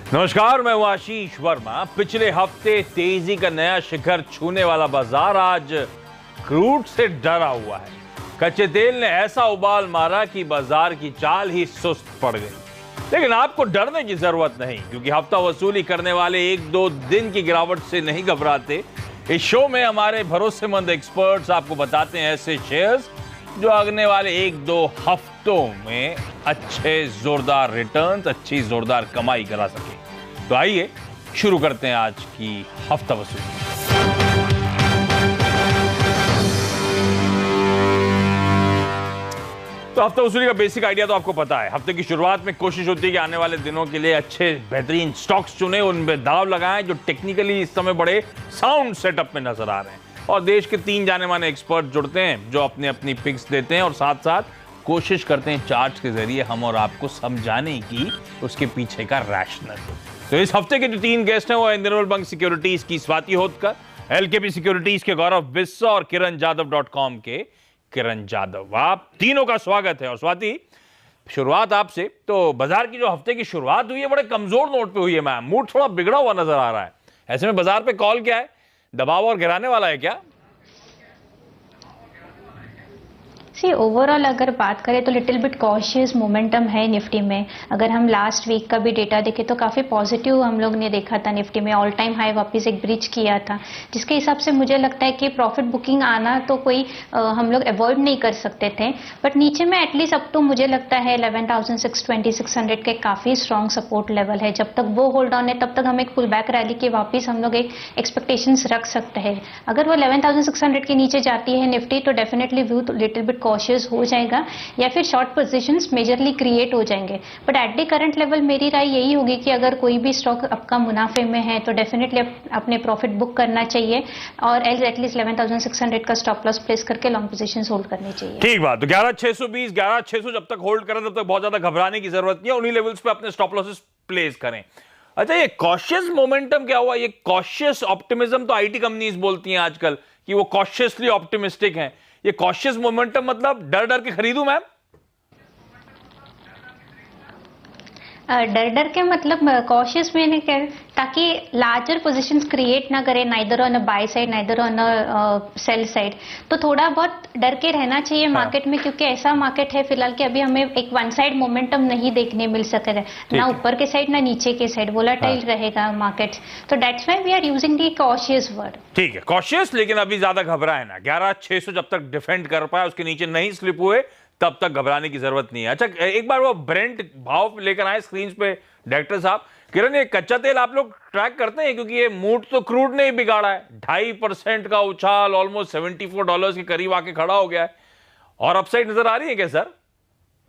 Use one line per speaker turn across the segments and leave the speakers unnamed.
नमस्कार, मैं हूं आशीष वर्मा। पिछले हफ्ते तेजी का नया शिखर छूने वाला बाजार आज क्रूड से डरा हुआ है। कच्चे तेल ने ऐसा उबाल मारा कि बाजार की चाल ही सुस्त पड़ गई। लेकिन आपको डरने की जरूरत नहीं, क्योंकि हफ्ता वसूली करने वाले एक दो दिन की गिरावट से नहीं घबराते। इस शो में हमारे भरोसेमंद एक्सपर्ट्स आपको बताते हैं ऐसे शेयर्स जो आगने वाले एक दो हफ्तों में अच्छे जोरदार रिटर्न्स, अच्छी जोरदार कमाई करा सके। तो आइए शुरू करते हैं आज की हफ्ता वसूली। तो हफ्ता वसूली का बेसिक आइडिया तो आपको पता है। हफ्ते की शुरुआत में कोशिश होती है कि आने वाले दिनों के लिए अच्छे बेहतरीन स्टॉक्स चुने, उनमें दाव लगाएं जो टेक्निकली इस समय बड़े साउंड सेटअप में नजर आ रहे हैं। और देश के 3 जाने माने एक्सपर्ट जुड़ते हैं जो अपनी अपनी पिक्स देते हैं और साथ साथ कोशिश करते हैं चार्ट्स के जरिए हम और आपको समझाने की उसके पीछे का रैशनल। तो इस हफ्ते के जो 3 गेस्ट हैं वो है निर्मल बंग सिक्योरिटीज की स्वाति होतकर, एलकेपी सिक्योरिटीज के गौरव बिस्सा और किरण जादव.com के किरण जादव। आप तीनों का स्वागत है। और स्वाति, शुरुआत आपसे। तो बाजार की जो हफ्ते की शुरुआत हुई है बड़े कमजोर नोट पे हुई है मैम। मूड थोड़ा बिगड़ा हुआ नजर आ रहा है। ऐसे में बाजार पे कॉल क्या है? दबाव और गिराने वाला है क्या?
ओवरऑल अगर बात करें तो लिटिल बिट कॉशियस मोमेंटम है निफ्टी में। अगर हम लास्ट वीक का भी डेटा देखें तो काफ़ी पॉजिटिव हम लोग ने देखा था निफ्टी में। ऑल टाइम हाई वापस एक ब्रिज किया था, जिसके हिसाब से मुझे लगता है कि प्रॉफिट बुकिंग आना तो कोई हम लोग अवॉइड नहीं कर सकते थे। बट नीचे में एटलीस्ट अब तो मुझे लगता है 11,620-600 के काफ़ी स्ट्रॉन्ग सपोर्ट लेवल है। जब तक वो होल्ड ऑन है तब तक हम एक पुल बैक रैली के वापस हम लोग एक एक्सपेक्टेशंस रख सकते हैं। अगर वो 11,600 के नीचे जाती है निफ्टी तो definitely view little bit cautious हो जाएगा या फिर शॉर्ट पोजीशंस मेजरली क्रिएट हो जाएंगे। But at the current level मेरी राय यही होगी कि अगर कोई भी स्टॉक आपका मुनाफे में है तो डेफिनेटली अपने प्रॉफिट बुक करना चाहिए और एटलीस्ट 11,600 का स्टॉप लॉस प्लेस करके लॉन्ग पोजीशंस होल्ड करनी चाहिए।
ठीक बात। तो 11,620, 11,600 जब तक होल्ड करें तब तक बहुत ज्यादा घबराने की जरूरत नहीं है। उन्हीं लेवल्स पे अपने स्टॉप लॉसेस प्लेस करें। अच्छा, ये कॉशियस मोमेंटम क्या हुआ? ये कॉशियस ऑप्टिमिज्म तो आईटी कंपनीज बोलती हैं आजकल कि वो कॉशियसली ऑप्टिमिस्टिक हैं। ये कॉशियस मोमेंटम मतलब डर डर के खरीदूं मैम?
डर डर के मतलब कॉशियस मैंने कह ताकि लार्जर पोजीशंस क्रिएट ना करें, neither on a by side neither on a sell side. तो थोड़ा बहुत डर के रहना चाहिए मार्केट में, क्योंकि ऐसा मार्केट है फिलहाल कि अभी हमें एक वन साइड मोमेंटम नहीं देखने मिल सके, ना ऊपर के साइड ना नीचे के साइड, वोलेटाइल रहेगा मार्केट। तो that's why we are using the cautious word.
ठीक है, कॉशियस, लेकिन अभी ज्यादा घबराए ना। 11,600 जब तक डिफेंड कर पाए, उसके नीचे नहीं स्लिप हुए, तब तक घबराने की जरूरत नहीं है। अच्छा, एक बार वो ब्रेंट भाव लेकर आए स्क्रीन पे डायरेक्टर साहब। किरण, ये कच्चा तेल आप लोग ट्रैक करते हैं? क्योंकि ये मूड तो क्रूड ने ही बिगाड़ा है। 2.5% का उछाल ऑलमोस्ट $74 के करीब आके खड़ा हो गया है। और अपसाइड नजर आ रही है क्या सर?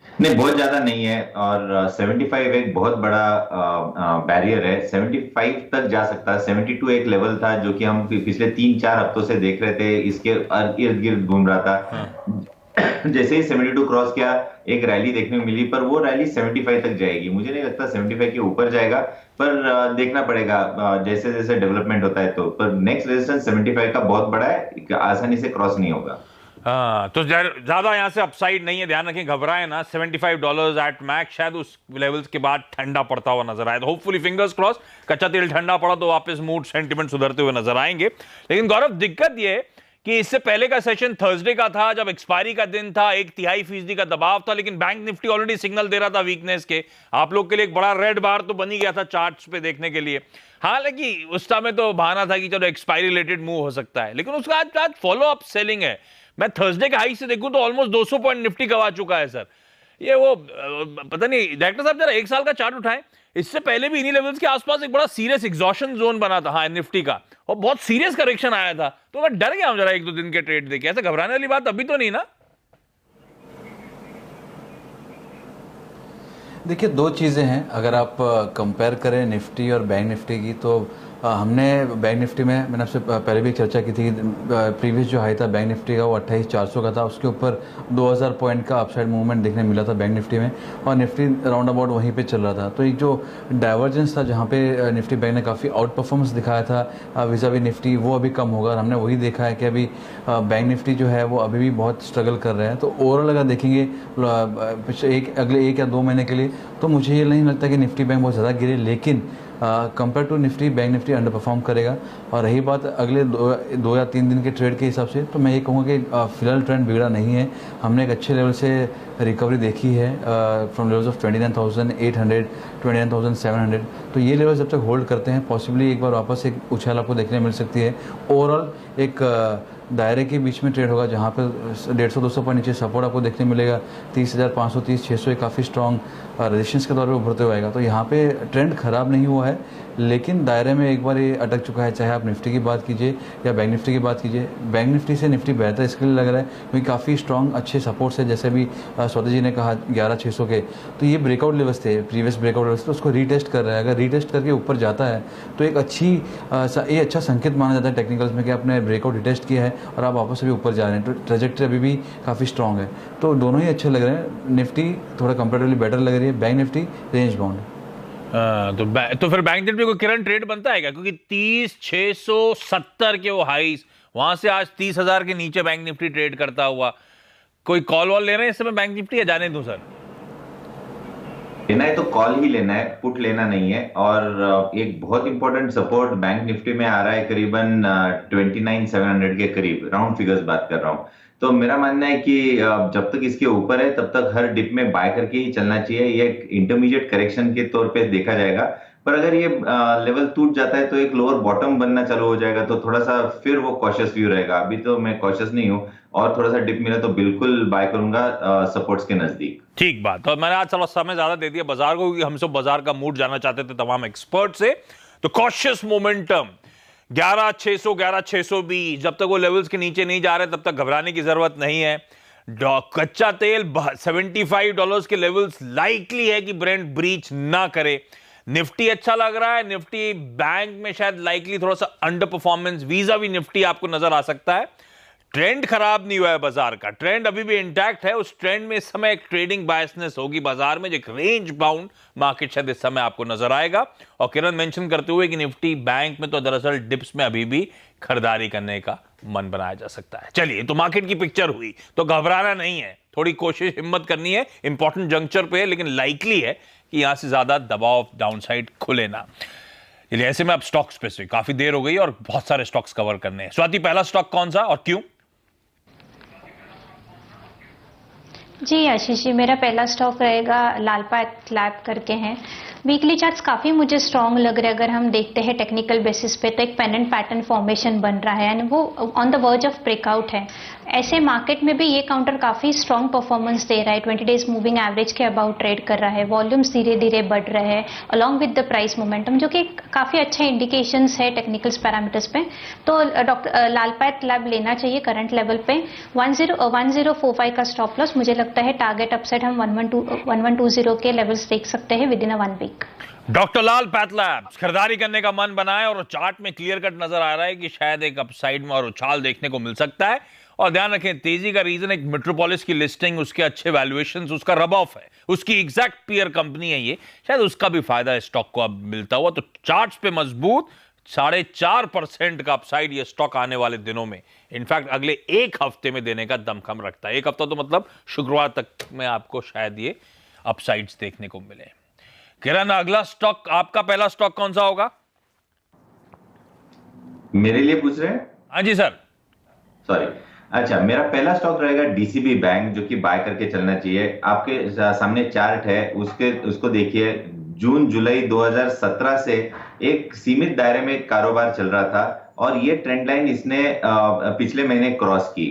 नहीं, बहुत ज्यादा नहीं है। और 75 एक बहुत बड़ा बैरियर है। 75 तक जा सकता है। 72 एक लेवल था जो कि हम पिछले 3-4 हफ्तों से देख रहे थे, इसके इर्द गिर्द घूम रहा था। जैसे ही 72 क्रॉस किया एक रैली देखने को मिली, पर वो रैली 75 तक जाएगी। मुझे नहीं लगता 75 के ऊपर जाएगा, पर देखना पड़ेगा जैसे जैसे डेवलपमेंट होता है। तो पर नेक्स्ट रेजिस्टेंस 75 का बहुत बड़ा है, आसानी से क्रॉस नहीं होगा।
हाँ, तो ज्यादा यहां से अपसाइड नहीं है। ध्यान रखें, घबराए ना। $75 एट मैक्स, शायद उस लेवल्स के बाद ठंडा पड़ता हुआ नजर आए। तो होपफुली फिंगर्स क्रॉस, कच्चा तेल ठंडा पड़ा तो वापस मूड सेंटिमेंट सुधरते हुए नजर आएंगे। लेकिन गौरव, दिक्कत यह कि इससे पहले का सेशन थर्सडे का था, जब एक्सपायरी का दिन था, 1/3% का दबाव था, लेकिन बैंक निफ्टी ऑलरेडी सिग्नल दे रहा था वीकनेस के। आप लोग के लिए एक बड़ा रेड बार तो बनी गया था चार्ट्स पे देखने के लिए। हालांकि उस समय तो बहाना था कि चलो एक्सपायरी रिलेटेड मूव हो सकता है, लेकिन उसका आज फॉलो अप सेलिंग है। मैं थर्सडे के हाई से देखूं तो ऑलमोस्ट 200 पॉइंट निफ्टी गवा चुका है सर। ये वो पता नहीं, डायरेक्टर साहब जरा 1 साल का चार्ट उठाएं। इससे पहले भी इन्हीं लेवल्स के आसपास एक बड़ा सीरियस एग्जॉशन जोन बना था हाँ निफ्टी का, और बहुत सीरियस करेक्शन आया था। तो मैं डर गया हूं जरा 1-2 दिन के ट्रेड देखे। ऐसे घबराने वाली बात अभी तो नहीं ना?
देखिए, 2 चीज़ें हैं। अगर आप कंपेयर करें निफ्टी और बैंक निफ्टी की, तो हमने बैंक निफ्टी में, मैंने आपसे पहले भी चर्चा की थी, प्रीवियस जो हाई था बैंक निफ्टी का वो 28,400 का था। उसके ऊपर 2000 पॉइंट का अपसाइड मूवमेंट देखने मिला था बैंक निफ्टी में, और निफ्टी राउंड अबाउट वहीं पे चल रहा था। तो एक जो डाइवर्जेंस था जहाँ पे निफ्टी बैंक ने काफ़ी आउट परफॉर्मेंस दिखाया था विज़ावी निफ्टी, वो अभी कम होगा। और हमने वही देखा है कि अभी बैंक निफ्टी जो है वो अभी भी बहुत स्ट्रगल कर रहे हैं। तो ओवरऑल अगर देखेंगे अगले 1 या 2 महीने के लिए, तो मुझे ये नहीं लगता कि निफ्टी बैंक बहुत ज़्यादा गिरे। लेकिन compare to Nifty bank Nifty under perform. और रही बात अगले दो या 3 दिन के ट्रेड के हिसाब से, तो मैं ये कहूँगा कि फिलहाल ट्रेंड बिगड़ा नहीं है। हमने एक अच्छे लेवल से रिकवरी देखी है फ्रॉम लेवल्स ऑफ 29,800 29,700। तो ये लेवल जब तक होल्ड करते हैं, पॉसिबली एक बार वापस एक उछाल आपको देखने मिल सकती है। ओवरऑल एक दायरे के बीच में ट्रेड होगा, जहाँ पे 150-200 पर नीचे सपोर्ट आपको देखने मिलेगा। 30,530 600 काफ़ी स्ट्रॉन्ग रेजिस्टेंस के तौर पे उभरते हुए आएगा। तो यहाँ पे ट्रेंड खराब नहीं हुआ है, लेकिन दायरे में एक बार ये अटक चुका है। चाहे आप निफ्टी की बात कीजिए या बैंक निफ्टी की बात कीजिए, बैंक निफ्टी से निफ्टी बेहतर इसके लिए लग रहा है क्योंकि काफ़ी स्ट्रॉन्ग अच्छे सपोर्ट्स है, जैसे भी स्वतः जी ने कहा 11,600 के। तो ये ब्रेकआउट लेवल्स थे, प्रीवियस ब्रेकआउट लेवल्स, तो उसको रीटेस्ट कर रहा है। अगर रीटेस्ट करके ऊपर जाता है तो एक ये अच्छा संकेत माना जाता है टेक्निकल्स में कि आपने ब्रेकआउट रिटेस्ट किया है और आप वापस भी ऊपर जा रहे हैं। तो ट्रेजेक्टरी अभी भी काफ़ी स्ट्रॉन्ग है, तो दोनों ही अच्छे लग रहे हैं। निफ्टी थोड़ा कंपेरेटिवली बेटर लग रही है, बैंक निफ्टी रेंज बाउंड है।
तो फिर बैंक निफ्टी को किरण ट्रेड बनता है क्या? क्योंकि 30,670 के वो हाईज, वहां से आज 30,000 के नीचे बैंक निफ्टी ट्रेड करता हुआ। कोई कॉल वॉल ले रहे हैं इस समय बैंक निफ्टी, या जाने दूं सर?
लेना है तो कॉल ही लेना है, पुट लेना नहीं है। और एक बहुत इंपॉर्टेंट सपोर्ट बैंक निफ्टी में आ रहा है करीबन 29,700 के करीब, राउंड फिगर्स बात कर रहा हूं। तो मेरा मानना है कि जब तक इसके ऊपर है तब तक हर डिप में बाय करके ही चलना चाहिए। ये एक इंटरमीडिएट करेक्शन के तौर पे देखा जाएगा, पर अगर ये लेवल टूट जाता है तो एक लोअर बॉटम बनना चालू हो जाएगा, तो थोड़ा सा फिर वो कॉशियस व्यू रहेगा। अभी तो मैं कॉशियस नहीं हूं, और थोड़ा सा डिप मिला तो बिल्कुल बाय करूंगा सपोर्ट्स के नजदीक।
ठीक बात। तो मैंने आज थोड़ा समय ज्यादा दे दिया बाजार को, क्योंकि हम सब बाजार का मूड जानना चाहते थे तमाम एक्सपर्ट से। तो कॉशियस मोमेंटम 11,600 11,620, जब तक वो लेवल्स के नीचे नहीं जा रहे तब तक घबराने की जरूरत नहीं है। कच्चा तेल $75 के लेवल्स लाइकली है कि ब्रेंट ब्रीच ना करे। निफ्टी अच्छा लग रहा है, निफ्टी बैंक में शायद लाइकली थोड़ा सा अंडर परफॉर्मेंस वीजा भी निफ्टी आपको नजर आ सकता है। ट्रेंड खराब नहीं हुआ है, बाजार का ट्रेंड अभी भी इंटैक्ट है। उस ट्रेंड में इस समय एक ट्रेडिंग बायसनेस होगी बाजार में, जो एक रेंज बाउंड मार्केट शायद इस समय आपको नजर आएगा। और किरण मेंशन करते हुए कि निफ्टी बैंक में तो दरअसल डिप्स में अभी भी खरीदारी करने का मन बनाया जा सकता है। चलिए, तो मार्केट की पिक्चर हुई, तो घबराना नहीं है, थोड़ी कोशिश हिम्मत करनी है। इंपॉर्टेंट जंक्चर पे है, लेकिन लाइकली है कि यहां से ज्यादा दबाव डाउनसाइड खुले ना। ऐसे में अब स्टॉक्स पे से काफी देर हो गई और बहुत सारे स्टॉक्स कवर करने हैं। स्वाति, पहला स्टॉक कौन सा और क्यों?
जी आशीष जी, मेरा पहला स्टॉक रहेगा लालपात लैब करके हैं। वीकली चार्ट्स काफ़ी मुझे स्ट्रॉन्ग लग रहे हैं। अगर हम देखते हैं टेक्निकल बेसिस पे, तो एक पेंडेंट पैटर्न फॉर्मेशन बन रहा है एंड वो on the verge of breakout है। ऐसे मार्केट में भी ये काउंटर काफ़ी स्ट्रॉन्ग परफॉर्मेंस दे रहा है। 20 डेज मूविंग एवरेज के अबाउट ट्रेड कर रहा है। वॉल्यूम्स धीरे धीरे बढ़ रहे हैं along with the price momentum, जो कि काफ़ी अच्छे इंडिकेशंस है टेक्निकल्स पैरामीटर्स पे। तो डॉक्टर लालपात लैब लेना चाहिए करंट लेवल पे। 1045 का स्टॉप लॉस, मुझे लगता है टारगेट अपसाइड हम 1120 के लेवल्स देख सकते हैं within a 1 week.
Doctor Lal path labs, खरीदारी करने का मन बनाए और चार्ट में क्लियर कट नजर आ रहा है कि शायद एक अपसाइड में और उछाल देखने को मिल सकता है। और ध्यान रखें, तेजी का रीजन एक मेट्रोपोलिस की लिस्टिंग, उसके अच्छे वैल्यूएशंस, उसका रब ऑफ है, उसकी एग्जैक्ट पीयर कंपनी है ये, शायद उसका भी फायदा स्टॉक को अब मिलता हुआ। तो चार्ट्स पे मजबूत 4.5% का अपसाइड ये स्टॉक आने वाले दिनों में, इनफैक्ट अगले एक हफ्ते में देने का दमखम रखता है। एक हफ्ता तो मतलब शुक्रवार तक में आपको शायद ये अपसाइड्स देखने को मिले। किरण, अगला स्टॉक, आपका पहला स्टॉक कौन सा होगा?
मेरे लिए पूछ रहे हैं?
हाँ जी सर।
सॉरी, अच्छा, मेरा पहला स्टॉक रहेगा डीसीबी बैंक, जो कि बाय करके चलना चाहिए। आपके सामने चार्ट है, उसको देखिए। जून जुलाई 2017 से एक सीमित दायरे में कारोबार चल रहा था और ये ट्रेंड लाइन इसने पिछले महीने क्रॉस की।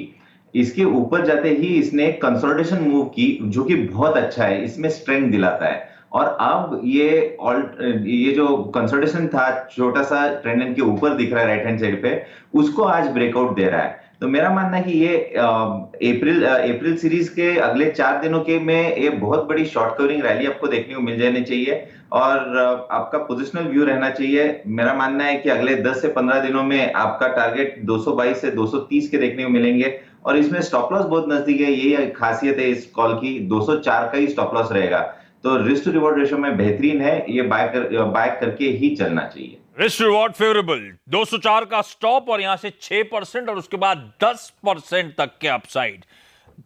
इसके ऊपर जाते ही इसने कंसोलिडेशन मूव की, जो कि बहुत अच्छा है, इसमें स्ट्रेंथ दिलाता है। और अब ये जो कंसोलिडेशन था, छोटा सा ट्रेंड लाइन के ऊपर दिख रहा है राइट हैंड साइड पे, उसको आज ब्रेकआउट दे रहा है। तो मेरा मानना है कि ये अप्रैल सीरीज के अगले 4 दिनों के में ये बहुत बड़ी शॉर्ट कवरिंग रैली आपको देखने को मिल जानी चाहिए और आपका पोजिशनल व्यू रहना चाहिए। मेरा मानना है कि अगले 10 से 15 दिनों में आपका टारगेट 222 से 230 के देखने को मिलेंगे और इसमें स्टॉप लॉस बहुत नजदीक है। यही खासियत है इस कॉल की, 204 का ही स्टॉप लॉस रहेगा। तो रिस्क टू रिवॉर्ड रेशियो में बेहतरीन है, ये बाय करके ही चलना चाहिए।
रिस्क रिवॉर्ड फेवरेबल, 204 का स्टॉप और यहां से 6% और उसके बाद 10% तक के अपसाइड,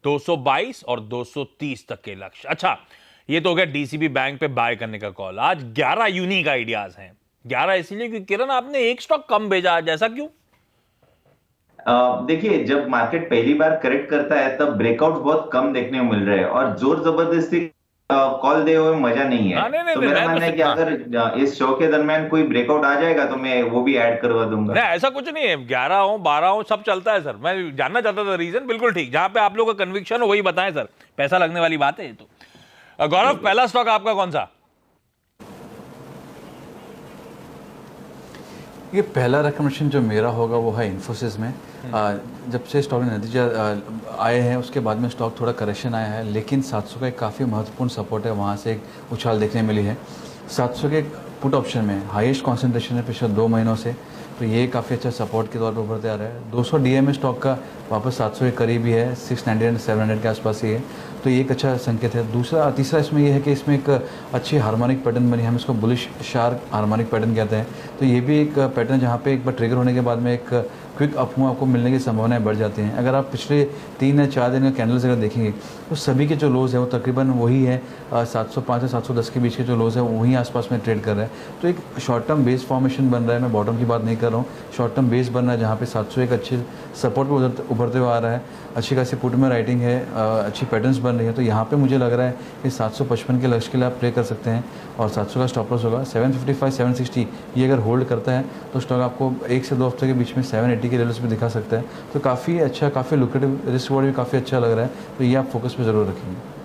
222 और 230 तक के लक्ष्य। अच्छा, ये तो हो गया डीसीबी बैंक पे बाय करने का कॉल। आज 11 यूनिक आइडियाज हैं, 11 इसीलिए क्योंकि किरण आपने एक स्टॉक कम भेजा आज, ऐसा क्यों?
देखिए, जब मार्केट पहली बार करेक्ट करता है तब ब्रेकआउट्स बहुत कम देखने को मिल रहे हैं और जोर जबरदस्ती कॉल दे हुए मजा नहीं है।
हाँ, नहीं, नहीं,
तो
नहीं,
मेरा
मैं
मानना है कि
हाँ।
अगर इस शो के दरमियान कोई ब्रेकआउट आ जाएगा तो मैं वो भी ऐड करवा दूंगा।
नहीं, ऐसा कुछ नहीं है, 11 हो 12 हो सब चलता है सर। मैं जानना चाहता था रीजन। बिल्कुल ठीक, जहां पे आप लोगों का कन्विक्शन हो वही बताएं सर, पैसा लगने वाली बात है ये तो। गौरव, पहला स्टॉक आपका कौन सा?
ये पहला रिकमेंडेशन जो मेरा होगा वो है इन्फोसिस में। जब से स्टॉक में नतीजा आए हैं उसके बाद में स्टॉक थोड़ा करेक्शन आया है, लेकिन 700 का एक काफ़ी महत्वपूर्ण सपोर्ट है, वहाँ से एक उछाल देखने मिली है। 700 के पुट ऑप्शन में हाईएस्ट कॉन्सेंट्रेशन है पिछले 2 महीनों से, तो ये काफ़ी अच्छा सपोर्ट के तौर पर उभरते आ रहा है। 200 डीएमए स्टॉक का वापस 700 के करीब ही है, 690 700 के आसपास ही है, तो ये एक अच्छा संकेत है। तीसरा इसमें ये है कि इसमें एक अच्छी हार्मोनिक पैटर्न बनी, हम इसको बुलिश शार्क हार्मोनिक पैटर्न कहते हैं। तो ये भी एक पैटर्न जहाँ पे एक बार ट्रिगर होने के बाद में एक क्विक अपमूव आपको मिलने की संभावनाएं बढ़ जाती हैं। अगर आप पिछले 3 या 4 दिन का कैंडल्स अगर देखेंगे तो सभी के जो लोज है वो तकरीबन वही है, 705 से 710 के बीच के जो लोज है वहीं आसपास में ट्रेड कर रहा है। तो एक शॉर्ट टर्म बेस फॉर्मेशन बन रहा है, मैं बॉटम की बात नहीं कर रहा हूँ, शॉर्ट टर्म बेस बन रहा है जहाँ पे 700 एक अच्छे सपोर्ट पर उभरते हुए आ रहा है। अच्छी खासी पुट में राइटिंग है, अच्छी पैटर्न्स बन रही है, तो यहाँ पे मुझे लग रहा है कि 755 के लक्ष्य के लिए आप प्ले कर सकते हैं और 700 का स्टॉप लॉस होगा 755 760। ये अगर होल्ड करता है तो स्टॉक आपको 1 से 2 हफ्ते के बीच में 780 के लेवल्स पे दिखा सकता है। तो काफ़ी अच्छा, काफ़ी लुक्रेटिव, रिस्क रिवॉर्ड भी काफ़ी अच्छा लग रहा है, तो ये आप फोकस पे ज़रूर रखेंगे।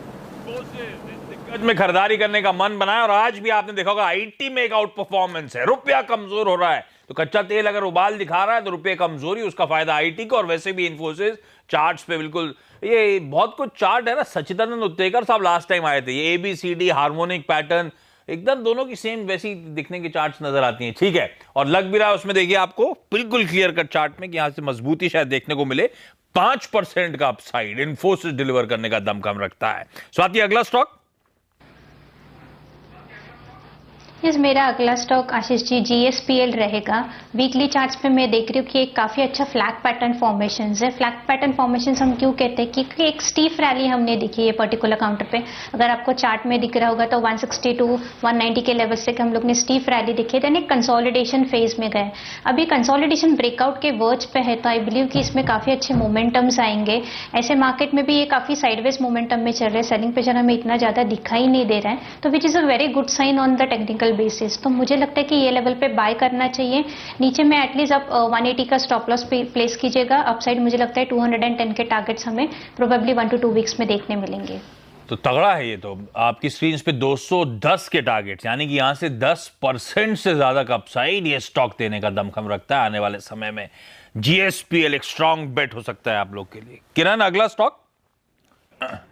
दिग्गज में खरीदारी करने का मन बनाया और आज भी आपने देखा होगा आईटी में एक आउट परफॉर्मेंस है, रुपया कमजोर हो रहा है तो कच्चा तेल अगर उबाल दिखा रहा है तो रुपये कमजोरी, उसका फायदा आईटी को। और वैसे भी इन्फोसिस चार्ट्स पे बिल्कुल, ये बहुत कुछ चार्ट है ना, सच्चिदानंद उत्तेकर साहब लास्ट टाइम आए थे, ये एबीसीडी हार्मोनिक पैटर्न एकदम दोनों की सेम वैसी दिखने की चार्ट्स नजर आती हैं। ठीक है, और लग भी रहा है उसमें देखिए आपको बिल्कुल क्लियर कट चार्ट में कि यहां से मजबूती शायद देखने को मिले। 5% का अपसाइड इन्फोसिस डिलीवर करने का दम कम रखता है। स्वाति, अगला स्टॉक?
यस, मेरा अगला स्टॉक आशीष जी जीएसपीएल रहेगा। वीकली चार्ट्स पे मैं देख रही हूँ कि एक काफ़ी अच्छा फ्लैग पैटर्न फॉर्मेशन है। फ्लैग पैटर्न फॉर्मेशन हम क्यों कहते हैं, क्योंकि एक स्टीफ रैली हमने दिखी है पर्टिकुलर काउंटर पे। अगर आपको चार्ट में दिख रहा होगा तो 160 टू 190 के लेवल से हम लोग ने स्टीफ रैली दिखी, देन एक कंसोलिडेशन फेज में गए। अभी कंसोलिडेशन ब्रेकआउट के वर्ज पे है, तो आई बिलीव कि इसमें काफ़ी अच्छे मोमेंटम्स आएंगे। ऐसे मार्केट में भी ये काफ़ी साइडवेज मोमेंटम में चल रहे हैं, सेलिंग प्रेशर हमें इतना ज़्यादा दिखाई नहीं दे रहा है, तो which is a very good sign on the technical basis. तो मुझे लगता है कि ये लेवल पे बाय करना चाहिए। नीचे में एटलीस्ट आप 180 का स्टॉप लॉस प्लेस कीजिएगा। अपसाइड मुझे लगता है 210 के टारगेट्स हमें प्रोबेबली 1 to 2 वीक्स में देखने मिलेंगे।
तो तगड़ा है ये तो। आपकी स्क्रीन पे 210 के टारगेट, यानी कि यहां से 10% से ज्यादा का अपसाइड ये स्टॉक देने का दमखम रखता है आने वाले समय में। जीएसपीएल एक स्ट्रॉन्ग बेट हो सकता है आप लोग के लिए। किरण, अगला स्टॉक?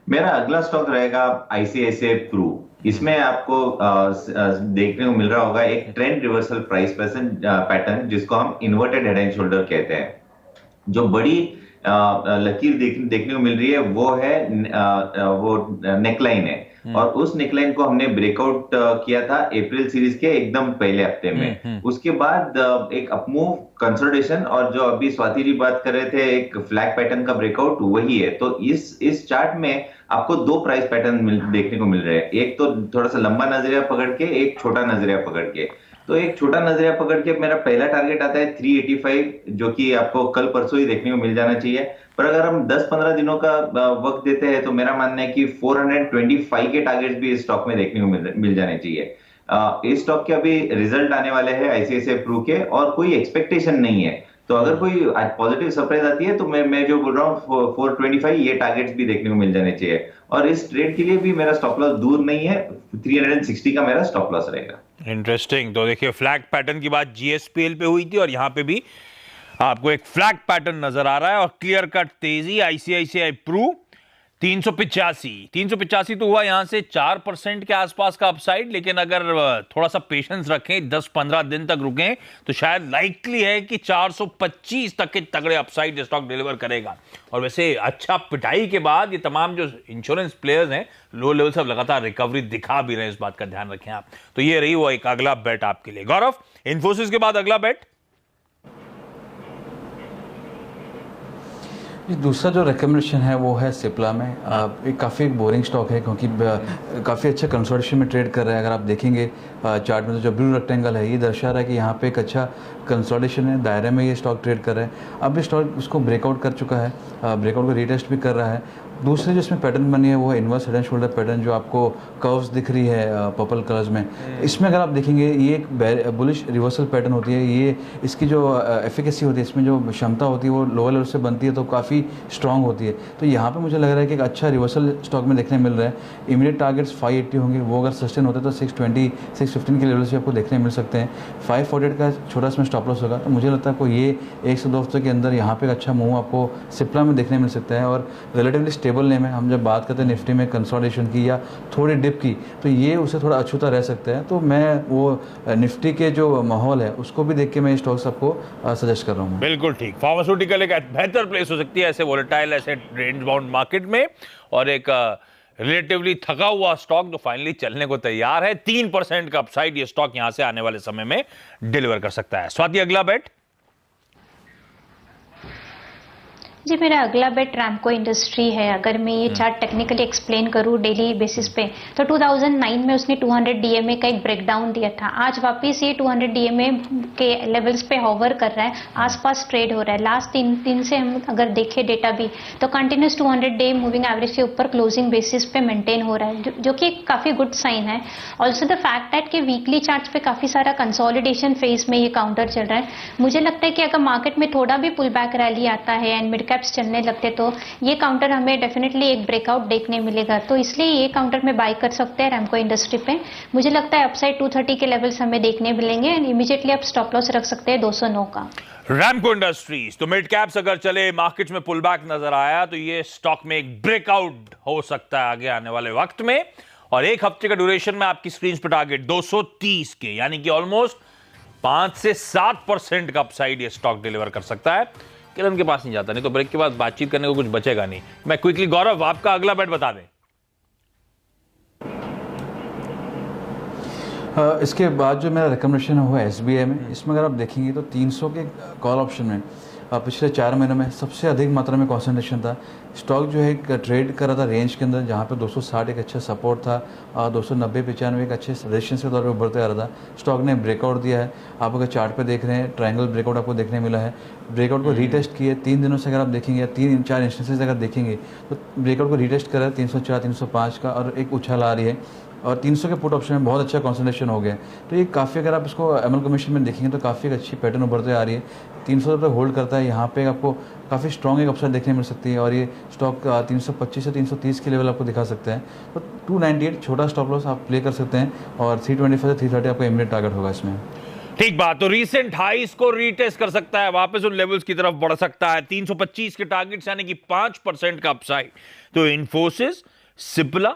मेरा अगला स्टॉक रहेगा आईसीआईसीआई प्रू। इसमें आपको देखने को मिल रहा होगा एक ट्रेंड रिवर्सल प्राइस पैटर्न जिसको हम इन्वर्टेड हेड एंड शोल्डर कहते हैं। जो बड़ी लकीर देखने को मिल रही है वो है वो नेकलाइन है, और उस नेकलाइन को हमने ब्रेकआउट किया था अप्रैल सीरीज के एकदम पहले हफ्ते में। उसके बाद एक अपमूव कंसोलिडेशन, और जो अभी स्वाति जी बात कर रहे थे एक फ्लैग पैटर्न का ब्रेकआउट, वही है। तो इस चार्ट में आपको 2 प्राइस पैटर्न देखने को मिल रहे हैं, एक तो थोड़ा सा लंबा नजरिया पकड़ के, एक छोटा नजरिया पकड़ के। तो एक छोटा नजरिया पकड़ के मेरा पहला टारगेट आता है 385, जो कि आपको कल परसों ही देखने को मिल जाना चाहिए। पर अगर हम 10-15 दिनों का वक्त देते हैं तो मेरा मानना है कि 425 के टारगेट्स भी इस स्टॉक में देखने को मिल जाने चाहिए। इस स्टॉक के अभी रिजल्ट आने वाले हैं आईसीआईसीआई प्रू के, और कोई एक्सपेक्टेशन नहीं है। तो अगर कोई पॉजिटिव सरप्राइज आती है तो मैं जो बोल रहा हूँ 425 ये टारगेट्स भी देखने को मिल जाने चाहिए। और इस ट्रेड के लिए भी मेरा स्टॉप लॉस दूर नहीं है, 360 का मेरा स्टॉप लॉस रहेगा।
इंटरेस्टिंग। तो देखिए, फ्लैग पैटर्न की बात जीएसपीएल पे हुई थी और यहां पे भी आपको एक फ्लैग पैटर्न नजर आ रहा है और क्लियर कट तेजी। आईसीआईसीआई प्रू 385 तो हुआ यहां से 4% के आसपास का अपसाइड, लेकिन अगर थोड़ा सा पेशेंस रखें, 10-15 दिन तक रुकें, तो शायद लाइकली है कि 425 तक के तगड़े अपसाइड स्टॉक डिलीवर करेगा। और वैसे अच्छा पिटाई के बाद ये तमाम जो इंश्योरेंस प्लेयर्स हैं लो लेवल से लगातार रिकवरी दिखा भी रहे हैं, इस बात का ध्यान रखें आप। तो ये रही वो एक अगला बेट आपके लिए। गौरव, इन्फोसिस के बाद अगला बेट?
जी, दूसरा जो रिकमेंडेशन है वो है सिप्ला में। एक काफ़ी बोरिंग स्टॉक है क्योंकि काफ़ी अच्छा कंसोलिडेशन में ट्रेड कर रहा है। अगर आप देखेंगे चार्ट में तो जो ब्लू रेक्टेंगल है ये दर्शा रहा है कि यहाँ पे एक अच्छा कंसोलिडेशन है, दायरे में ये स्टॉक ट्रेड कर रहा है। अब ये स्टॉक उसको ब्रेकआउट कर चुका है, ब्रेकआउट को रीटेस्ट भी कर रहा है। दूसरी जो इसमें पैटर्न बनी है वो inverse head and shoulder pattern जो आपको कर्व्स दिख रही है पर्पल कलर्स में। इसमें अगर आप देखेंगे ये एक बुलिश रिवर्सल पैटर्न होती है। ये इसकी जो एफिकेसी होती है, इसमें जो क्षमता होती है वो लोअर लेवल से बनती है तो काफ़ी स्ट्रांग होती है। तो यहाँ पे मुझे लग रहा है कि एक अच्छा रिवर्सल स्टॉक में देखने मिल रहा है। इमीडिएट टारगेट्स 580 होंगे, वो अगर सस्टेन होते हैं तो 620 615 के लेवल से आपको देखने मिल सकते हैं। 548 का छोटा इसमें स्टॉप लॉस होगा। तो मुझे लगता है आपको ये 1 से 2 हफ्ते के अंदर यहाँ पे एक अच्छा मूव आपको सिप्ला में देखने मिल सकता है। और रिलेटिवली स्टेबल नेम है। हम जब बात करते हैं निफ्टी में कंसोलिडेशन की या थोड़ी डिप की, तो ये उससे थोड़ा अछूता रह सकता है। तो मैं वो निफ्टी के जो माहौल है उसको भी देख के मैं स्टॉक्स आपको सजेस्ट कर रहा हूँ।
बिल्कुल ठीक। फार्मास्यूटिकल एक बेहतर प्लेस हो सकती है ऐसे वोलेटाइल ऐसे रेंज बाउंड मार्केट में, और एक रिलेटिवली थका हुआ स्टॉक जो फाइनली चलने को तैयार है। 3% का अपसाइड ये स्टॉक यहां से आने वाले समय में डिलीवर कर सकता है। स्वाति, अगला बेट।
जी, मेरा अगला बेट रैमको इंडस्ट्री है। अगर मैं ये चार्ट टेक्निकली एक्सप्लेन करूँ डेली बेसिस पे, तो 2009 में उसने 200 डीएमए का एक ब्रेकडाउन दिया था। आज वापस ये 200 डीएमए के लेवल्स पे होवर कर रहा है, आसपास ट्रेड हो रहा है। लास्ट 3 दिन से हम अगर देखें डेटा भी, तो कंटिन्यूस 200 डे मूविंग एवरेज के ऊपर क्लोजिंग बेसिस पे मेंटेन हो रहा है, जो कि काफी गुड साइन है। ऑल्सो द फैक्ट दैट कि वीकली चार्ट्स पे काफी सारा कंसोलिडेशन फेज में ये काउंटर चल रहा है। मुझे लगता है कि अगर मार्केट में थोड़ा भी पुल बैक रैली आता है एंड मिड कैप्स चलने लगते तो ये काउंटर हमें डेफिनेटली एक ब्रेकआउट देखने मिलेगा। तो इसलिए ये काउंटर में बाय कर सकते हैं रैमको इंडस्ट्री पे। मुझे लगता है अपसाइड 230 के लेवल्स हमें देखने मिलेंगे एंड इमीडिएटली आप स्टॉप लॉस रख सकते हैं 209 का।
रैमको इंडस्ट्रीज तो मिड कैप्स अगर चले, मार्केट में पुल बैक नजर आया तो ये स्टॉक में एक ब्रेकआउट हो सकता है आगे आने वाले वक्त में। और एक हफ्ते का ड्यूरेशन में आपकी स्क्रीन पर टारगेट 230 के, यानी कि ऑलमोस्ट 5 से 7% का अपसाइड ये स्टॉक डिलीवर कर सकता है। किरण के पास नहीं जाता, नहीं तो ब्रेक के बाद बातचीत करने को कुछ बचेगा नहीं। मैं क्विकली, गौरव आपका अगला बेट बता दें।
इसके बाद जो मेरा रिकमेंडेशन है वो है एसबीआई में। इसमें अगर आप देखेंगे तो 300 के कॉल ऑप्शन में पिछले 4 महीनों में सबसे अधिक मात्रा में कॉन्सेंट्रेशन था। स्टॉक जो है ट्रेड कर रहा था रेंज के अंदर, जहाँ पे 260 एक अच्छा सपोर्ट था, 290-95 एक अच्छे रेजिस्टेंस के तौर पे उभरते आ रहा था। स्टॉक ने ब्रेकआउट दिया है। आप अगर चार्ट पे देख रहे हैं ट्रायंगल ब्रेकआउट आपको देखने मिला है। ब्रेकआउट को रीटेस्ट किए 3 दिनों से अगर आप देखेंगे, 3-4 इंस्टेंसेज अगर देखेंगे तो ब्रेकआउट को रीटेस्ट करा है 304 305 का, और एक उछाल आ रही है। और 300 के पुट ऑप्शन में बहुत अच्छा कॉन्सेंट्रेशन हो गया है। तो ये काफ़ी, अगर आप इसको एमलगमेशन में देखेंगे तो काफ़ी एक अच्छी पैटर्न उभरते आ रही है। 300 तक होल्ड करता है, यहाँ पे आपको काफ़ी स्ट्रॉन्ग एक अपसाइड देखने मिल सकती है। और ये स्टॉक 325 से 330 के लेवल आपको दिखा सकता है। तो 298 छोटा स्टॉप लॉस आप प्ले कर सकते हैं, और 325 से 330 आपका इमीडिएट टारगेट होगा इसमें।
ठीक बात। तो रीसेंट हाइस को रीटेस्ट कर सकता है, वापस उन लेवल्स की तरफ बढ़ सकता है। 325 के टारगेट्स यानी कि 5% का अपसाइड। तो इन्फोसिस, सिप्ला,